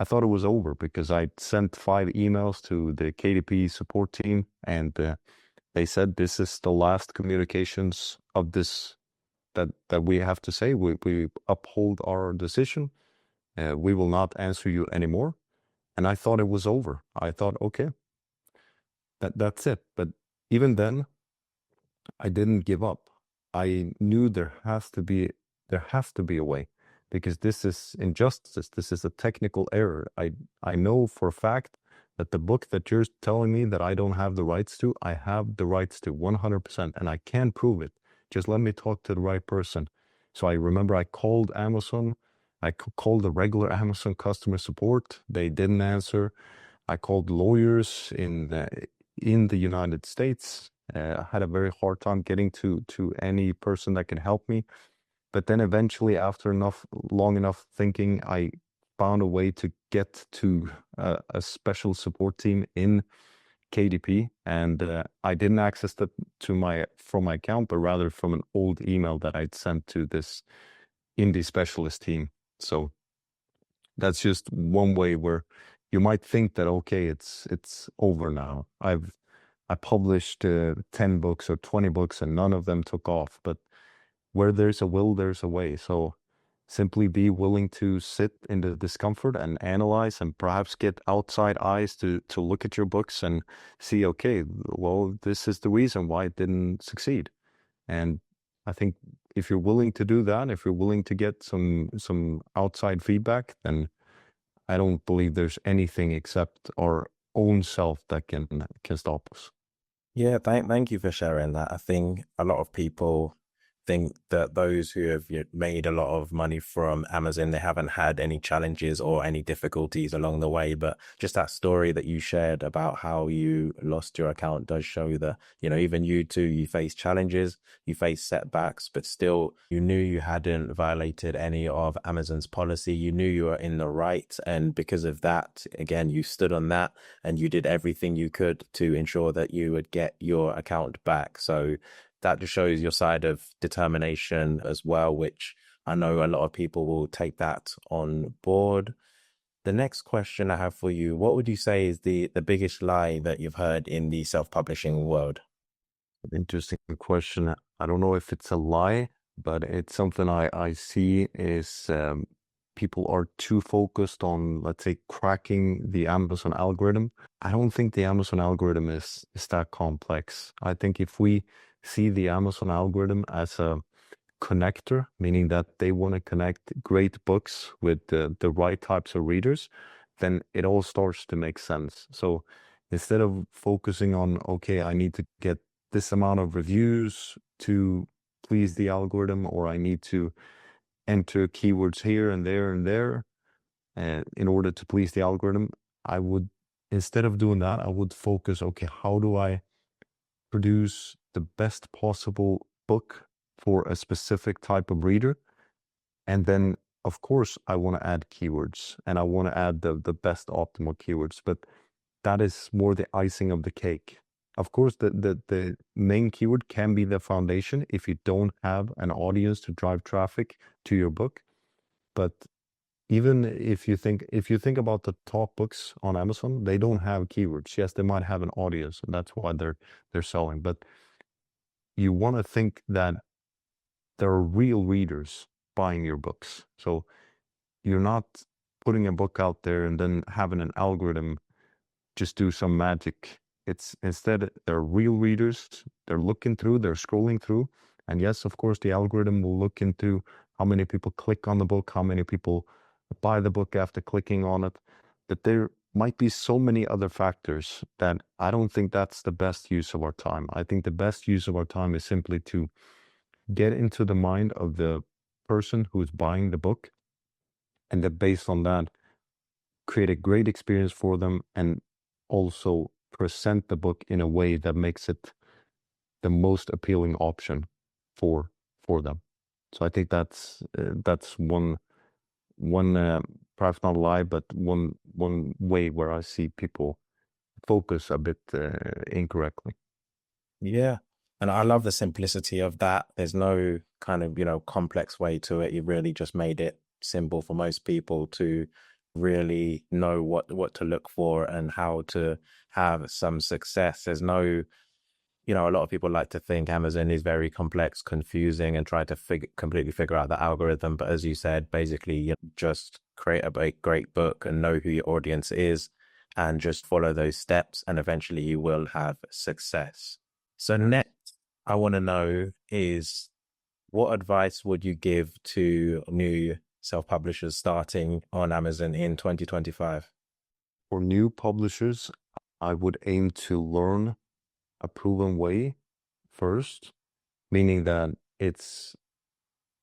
over, because I sent 5 emails to the KDP support team, and they said this is the last communications of this that we have to say. We uphold our decision. We will not answer you anymore. And I thought it was over. I thought, okay, that's it. But even then, I didn't give up. I knew there has to be a way, because this is injustice. This is a technical error. I know for a fact that the book that you're telling me that I don't have the rights to, I have the rights to 100%, and I can prove it. Just let me talk to the right person. So I remember I called Amazon. I called the regular Amazon customer support. They didn't answer. I called lawyers in the United States. I had a very hard time getting to any person that can help me. But then eventually, after long enough thinking, I found a way to get to a special support team in KDP, and I didn't access that from my account, but rather from an old email that I'd sent to this indie specialist team. So that's just one way where you might think that okay, it's over now. I published 10 books or 20 books and none of them took off, but where there's a will, there's a way. So simply be willing to sit in the discomfort and analyze and perhaps get outside eyes to look at your books and see, okay, well, this is the reason why it didn't succeed. And I think if you're willing to do that, if you're willing to get some outside feedback, then I don't believe there's anything except our own self that can stop us. Yeah, thank you for sharing that. I think a lot of people think that those who have made a lot of money from Amazon, they haven't had any challenges or any difficulties along the way. But just that story that you shared about how you lost your account does show that, even you too, you face challenges, you face setbacks, but still you knew you hadn't violated any of Amazon's policy. You knew you were in the right. And because of that, again, you stood on that and you did everything you could to ensure that you would get your account back. So that just shows your side of determination as well, which I know a lot of people will take that on board. The next question I have for you, what would you say is the biggest lie that you've heard in the self-publishing world? Interesting question. I don't know if it's a lie, but it's something I see is people are too focused on, let's say, cracking the Amazon algorithm. I don't think the Amazon algorithm is that complex. I think if we see the Amazon algorithm as a connector, meaning that they want to connect great books with the right types of readers, then it all starts to make sense. So instead of focusing on, okay, I need to get this amount of reviews to please the algorithm, or I need to enter keywords here and there and there in order to please the algorithm, I would, instead of doing that, I would focus, okay, how do I produce the best possible book for a specific type of reader? And then, of course, I want to add keywords and I want to add the best optimal keywords, but that is more the icing of the cake. Of course, the main keyword can be the foundation if you don't have an audience to drive traffic to your book. But even if you think about the top books on Amazon, they don't have keywords. Yes, they might have an audience, and that's why they're selling. But you want to think that there are real readers buying your books. So you're not putting a book out there and then having an algorithm just do some magic. It's instead they're real readers. They're looking through, they're scrolling through. And yes, of course, the algorithm will look into how many people click on the book, how many people buy the book after clicking on it. But there might be so many other factors that I don't think that's the best use of our time. I think the best use of our time is simply to get into the mind of the person who's buying the book, and then based on that, create a great experience for them and also present the book in a way that makes it the most appealing option for them. So I think that's one perhaps not a lie, but one way where I see people focus a bit incorrectly. Yeah. And I love the simplicity of that. There's no kind of, complex way to it. You really just made it simple for most people to really know what to look for and how to have some success. There's no, a lot of people like to think Amazon is very complex, confusing, and try to completely figure out the algorithm. But as you said, basically, just create a great book and know who your audience is and just follow those steps, and eventually you will have success. So next, I want to know is what advice would you give to new self-publishers starting on Amazon in 2025? For new publishers, I would aim to learn a proven way first, meaning that it's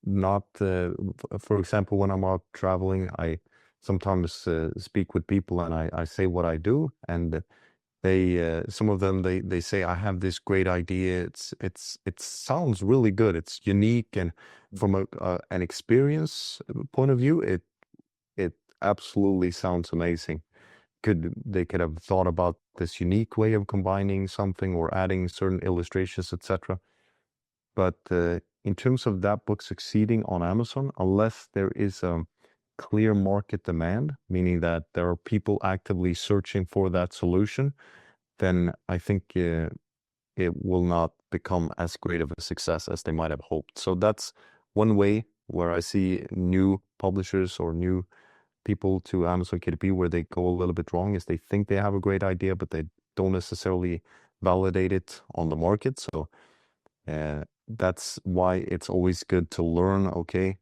not, for example, when I'm out traveling, I sometimes speak with people and I say what I do, and some of them, they say, I have this great idea. It sounds really good. It's unique. And from an experience point of view, it absolutely sounds amazing. They could have thought about this unique way of combining something or adding certain illustrations, etc. But in terms of that book succeeding on Amazon, unless there is a clear market demand, meaning that there are people actively searching for that solution, then I think it will not become as great of a success as they might have hoped. So that's one way where I see new publishers or new people to Amazon KDP where they go a little bit wrong, is they think they have a great idea, but they don't necessarily validate it on the market. So that's why it's always good to learn. Okay,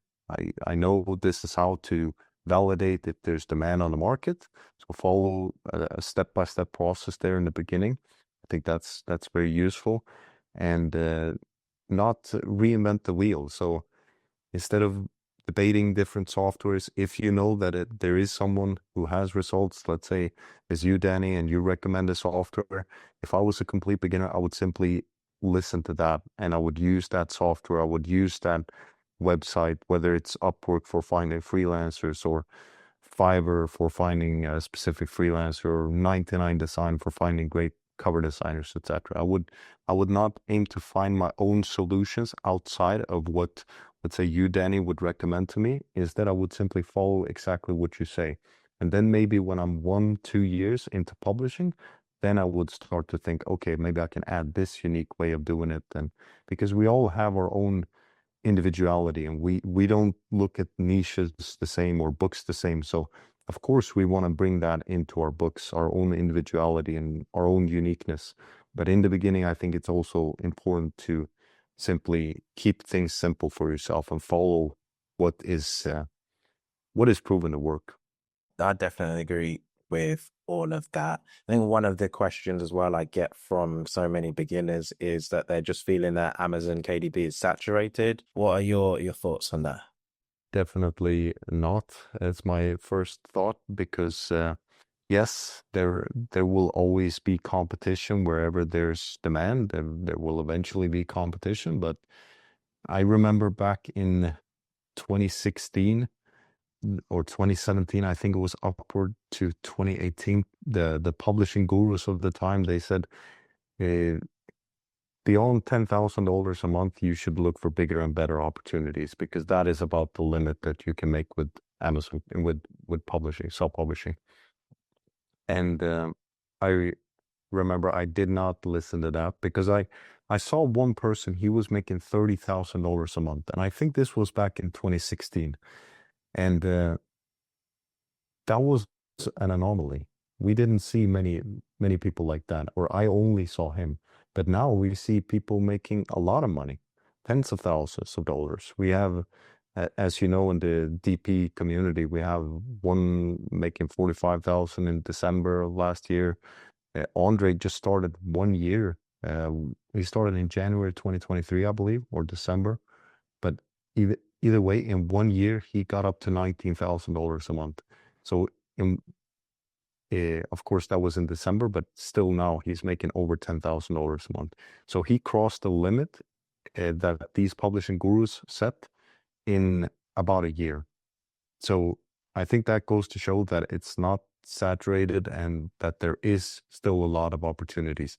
I know this is how to validate if there's demand on the market. So follow a step-by-step process there in the beginning. I think that's very useful, and not reinvent the wheel. So instead of debating different softwares, if you know that there is someone who has results, let's say as you, Danny, and you recommend a software, if I was a complete beginner, I would simply listen to that and I would use that software. I would use that website, whether it's Upwork for finding freelancers or Fiverr for finding a specific freelancer or 99 Design for finding great cover designers, etc. I would not aim to find my own solutions outside of what, let's say, you, Danny, would recommend to me. Instead, I would simply follow exactly what you say. And then maybe when I'm 1, 2 years into publishing, then I would start to think, okay, maybe I can add this unique way of doing it. And because we all have our own individuality and we don't look at niches the same or books the same. So of course we want to bring that into our books, our own individuality and our own uniqueness. But in the beginning, I think it's also important to simply keep things simple for yourself and follow what is proven to work. I definitely agree with all of that. I think one of the questions as well I get from so many beginners is that they're just feeling that Amazon KDP is saturated. What are your thoughts on that? Definitely not. It's my first thought because yes, there will always be competition wherever there's demand. There will eventually be competition, but I remember back in 2016 or 2017, I think it was upward to 2018, the publishing gurus of the time, they said, beyond $10,000 a month, you should look for bigger and better opportunities because that is about the limit that you can make with Amazon and with publishing, self-publishing. And I remember I did not listen to that because I saw one person, he was making $30,000 a month, and I think this was back in 2016, and that was an anomaly. We didn't see many people like that, or I only saw him. But now we see people making a lot of money, tens of thousands of dollars. We have, as you know, in the DP community, we have one making 45,000 in December of last year. Andre just started 1 year. He started in January 2023, I believe, or December. But either way, in 1 year, he got up to $19,000 a month. So in of course, that was in December, but still now he's making over $10,000 a month. So he crossed the limit that these publishing gurus set in about a year. So I think that goes to show that it's not saturated and that there is still a lot of opportunities.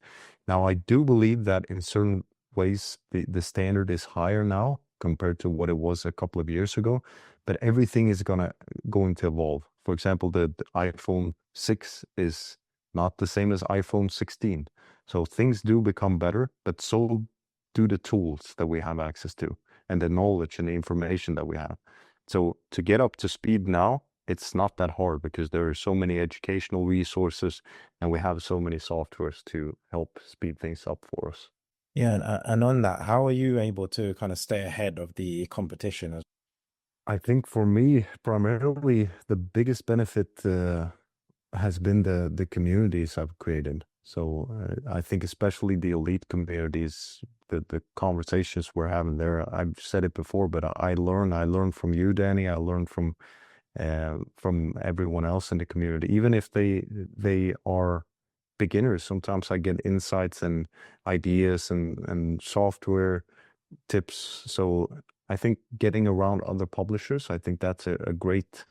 Now, I do believe that in certain ways, the standard is higher now compared to what it was a couple of years ago, but everything is going to evolve. For example, the iPhone 6 is not the same as iPhone 16. So things do become better, but so do the tools that we have access to and the knowledge and the information that we have. So to get up to speed now, it's not that hard because there are so many educational resources and we have so many softwares to help speed things up for us. Yeah, and on that, how are you able to kind of stay ahead of the competition? I think for me, primarily the biggest benefit has been the communities I've created. So I think especially the elite communities, the conversations we're having there, I've said it before, but I learn from you, Danny. I learn from everyone else in the community, even if they are beginners. Sometimes I get insights and ideas and software tips. So I think getting around other publishers, I think that's a great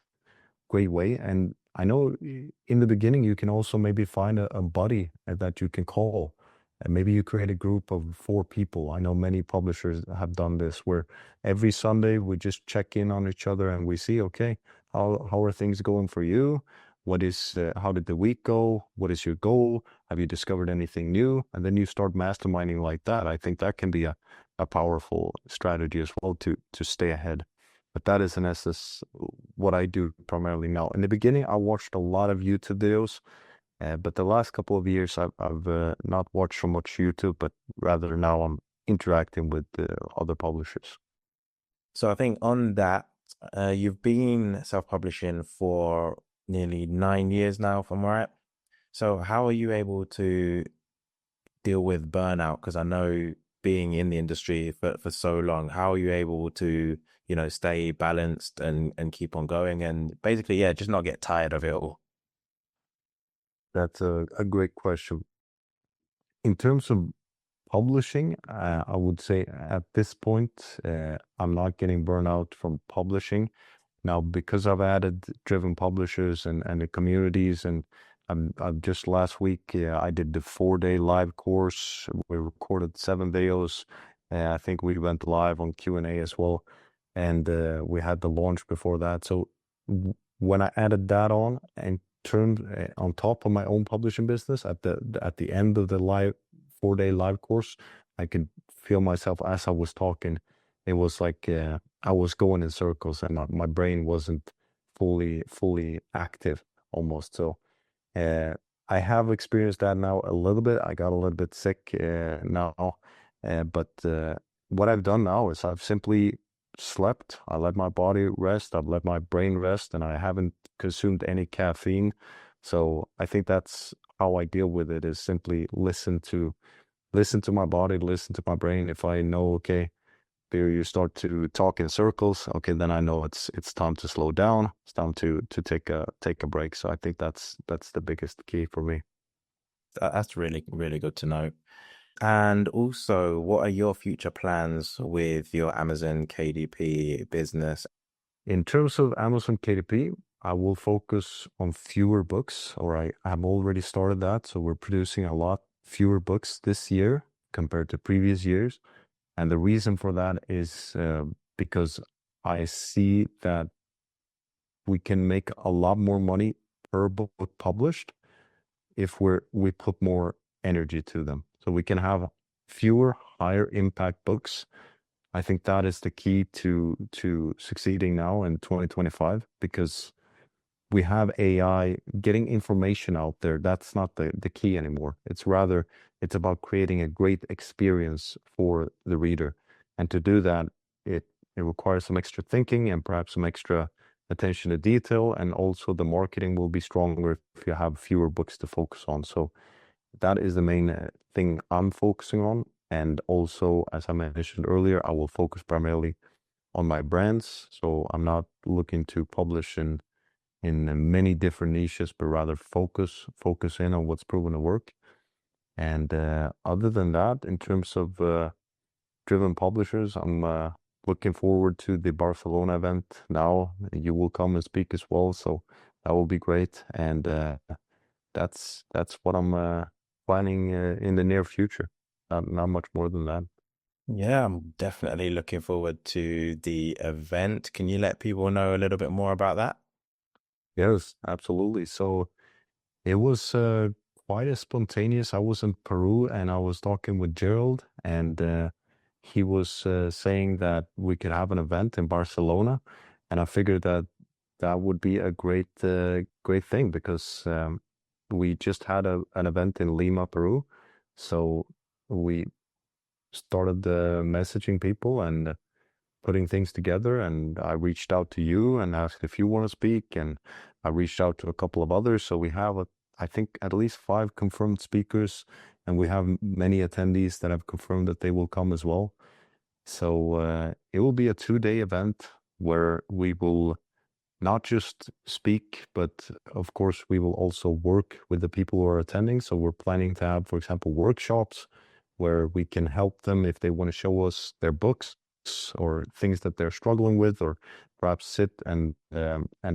way. And I know in the beginning, you can also maybe find a buddy that you can call. And maybe you create a group of 4 people. I know many publishers have done this where every Sunday we just check in on each other and we see, okay, how are things going for you? How did the week go? What is your goal? Have you discovered anything new? And then you start masterminding like that. I think that can be a powerful strategy as well to stay ahead. But that is in essence what I do primarily now. In the beginning, I watched a lot of YouTube videos, but the last couple of years, I've not watched so much YouTube, but rather now I'm interacting with other publishers. So I think on that, you've been self-publishing for nearly 9 years now, if I'm right. So how are you able to deal with burnout? Because I know being in the industry for so long, how are you able to, stay balanced and keep on going and basically, yeah, just not get tired of it all? That's a great question. In terms of publishing, I would say at this point, I'm not getting burnout from publishing. Now, because I've added driven publishers and the communities, and I've just last week, I did the 4-day live course. We recorded 7 videos. I think we went live on Q&A as well. And we had the launch before that. So when I added that on and turned on top of my own publishing business at the end of the 4-day live course, I could feel myself as I was talking. It was like I was going in circles and my brain wasn't fully active almost. So uh, I have experienced that now a little bit. I got a little bit sick now, but what I've done now is I've simply slept. I let my body rest. I've let my brain rest, and I haven't consumed any caffeine. So I think that's how I deal with it, is simply listen to my body, listen to my brain. If I know, okay, there you start to talk in circles, okay, then I know it's time to slow down. It's time to take a break. So I think that's the biggest key for me. That's really, really good to know. And also, what are your future plans with your Amazon KDP business? In terms of Amazon KDP, I will focus on fewer books, or I have already started that. So we're producing a lot fewer books this year compared to previous years. And the reason for that is because I see that we can make a lot more money per book published if we put more energy to them. So we can have fewer higher impact books. I think that is the key to succeeding now in 2025, because we have AI getting information out there. That's not the key anymore. It's about creating a great experience for the reader. And to do that, it requires some extra thinking and perhaps some extra attention to detail. And also the marketing will be stronger if you have fewer books to focus on. So that is the main thing I'm focusing on. And also, as I mentioned earlier, I will focus primarily on my brands. So I'm not looking to publish in many different niches, but rather focus in on what's proven to work. And other than that, in terms of driven publishers, I'm looking forward to the Barcelona event now. You will come and speak as well, so that will be great. And that's what I'm planning in the near future. Not much more than that. Yeah, I'm definitely looking forward to the event. Can you let people know a little bit more about that? Yes, absolutely. So it was quite a spontaneous. I was in Peru and I was talking with Gerald, and he was saying that we could have an event in Barcelona, and I figured that that would be a great thing because we just had an event in Lima, Peru. So we started messaging people and putting things together. And I reached out to you and asked if you want to speak. And I reached out to a couple of others. So we have I think, at least 5 confirmed speakers, and we have many attendees that have confirmed that they will come as well. So it will be a 2-day event where we will not just speak, but of course, we will also work with the people who are attending. So we're planning to have, for example, workshops where we can help them if they want to show us their books or things that they're struggling with, or perhaps sit and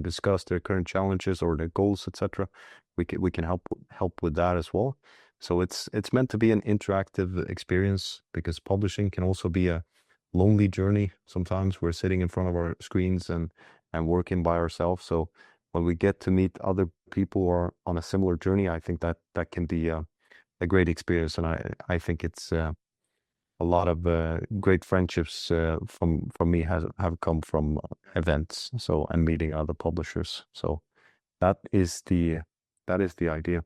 discuss their current challenges or their goals, etc. We can help with that as well. So it's meant to be an interactive experience, because publishing can also be a lonely journey. Sometimes we're sitting in front of our screens and working by ourselves. So when we get to meet other people who are on a similar journey, I think that can be a great experience. And I think it's a lot of great friendships from me have come from events. So, and meeting other publishers. So that is the idea.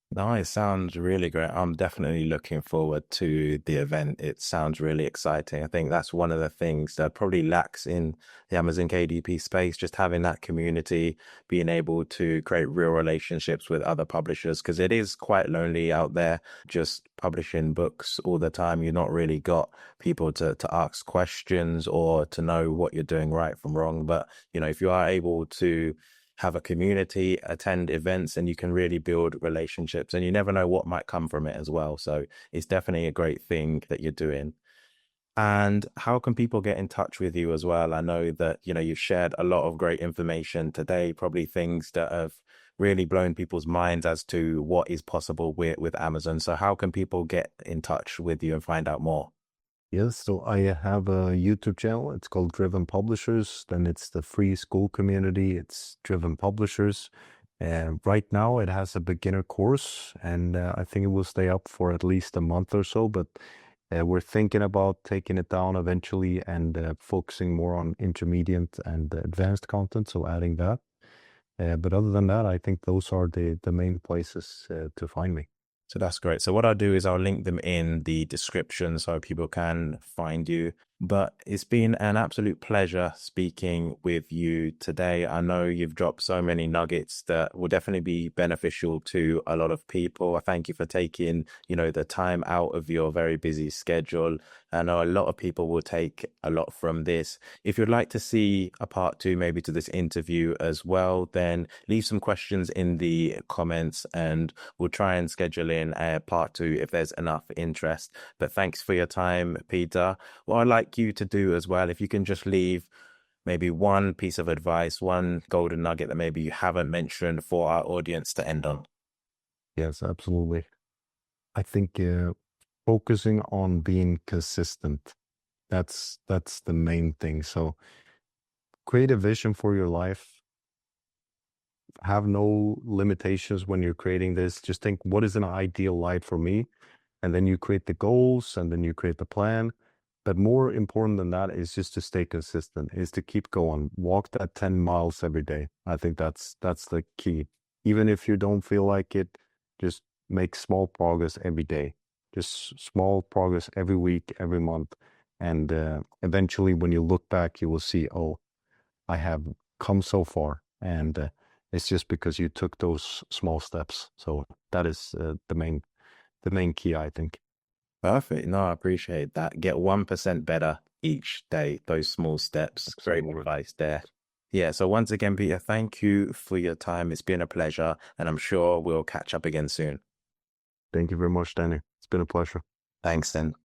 No, it sounds really great. I'm definitely looking forward to the event. It sounds really exciting. I think that's one of the things that probably lacks in the Amazon KDP space, just having that community, being able to create real relationships with other publishers, because it is quite lonely out there just publishing books all the time. You've not really got people to ask questions or to know what you're doing right from wrong. But, if you are able to have a community, attend events, and you can really build relationships, and you never know what might come from it as well. So it's definitely a great thing that you're doing. And how can people get in touch with you as well? I know that, you've shared a lot of great information today, probably things that have really blown people's minds as to what is possible with Amazon. So how can people get in touch with you and find out more? Yes, so I have a YouTube channel. It's called Driven Publishers. Then it's the free school community. It's Driven Publishers. And right now it has a beginner course, and I think it will stay up for at least a month or so. But we're thinking about taking it down eventually and focusing more on intermediate and advanced content. So adding that. But other than that, I think those are the main places to find me. So that's great. So what I'll do is I'll link them in the description so people can find you. But it's been an absolute pleasure speaking with you today. I know you've dropped so many nuggets that will definitely be beneficial to a lot of people. I thank you for taking, the time out of your very busy schedule. I know a lot of people will take a lot from this. If you'd like to see a part 2, maybe to this interview as well, then leave some questions in the comments and we'll try and schedule in a part 2 if there's enough interest. But thanks for your time, Peter. What I'd like you to do as well, if you can just leave maybe one piece of advice, one golden nugget that maybe you haven't mentioned for our audience to end on. Yes, absolutely. I think focusing on being consistent, that's the main thing. So create a vision for your life. Have no limitations when you're creating this. Just think, what is an ideal life for me? And then you create the goals, and then you create the plan. But more important than that is just to stay consistent, is to keep going. Walk that 10 miles every day. I think that's the key. Even if you don't feel like it, just make small progress every day. Just small progress every week, every month. And eventually, when you look back, you will see, oh, I have come so far. And it's just because you took those small steps. So that is the main key, I think. Perfect. No, I appreciate that. Get 1% better each day. Those small steps. Great Absolutely. advice there. Yeah. So once again, Peter, thank you for your time. It's been a pleasure, and I'm sure we'll catch up again soon. Thank you very much, Danny. It's been a pleasure. Thanks then.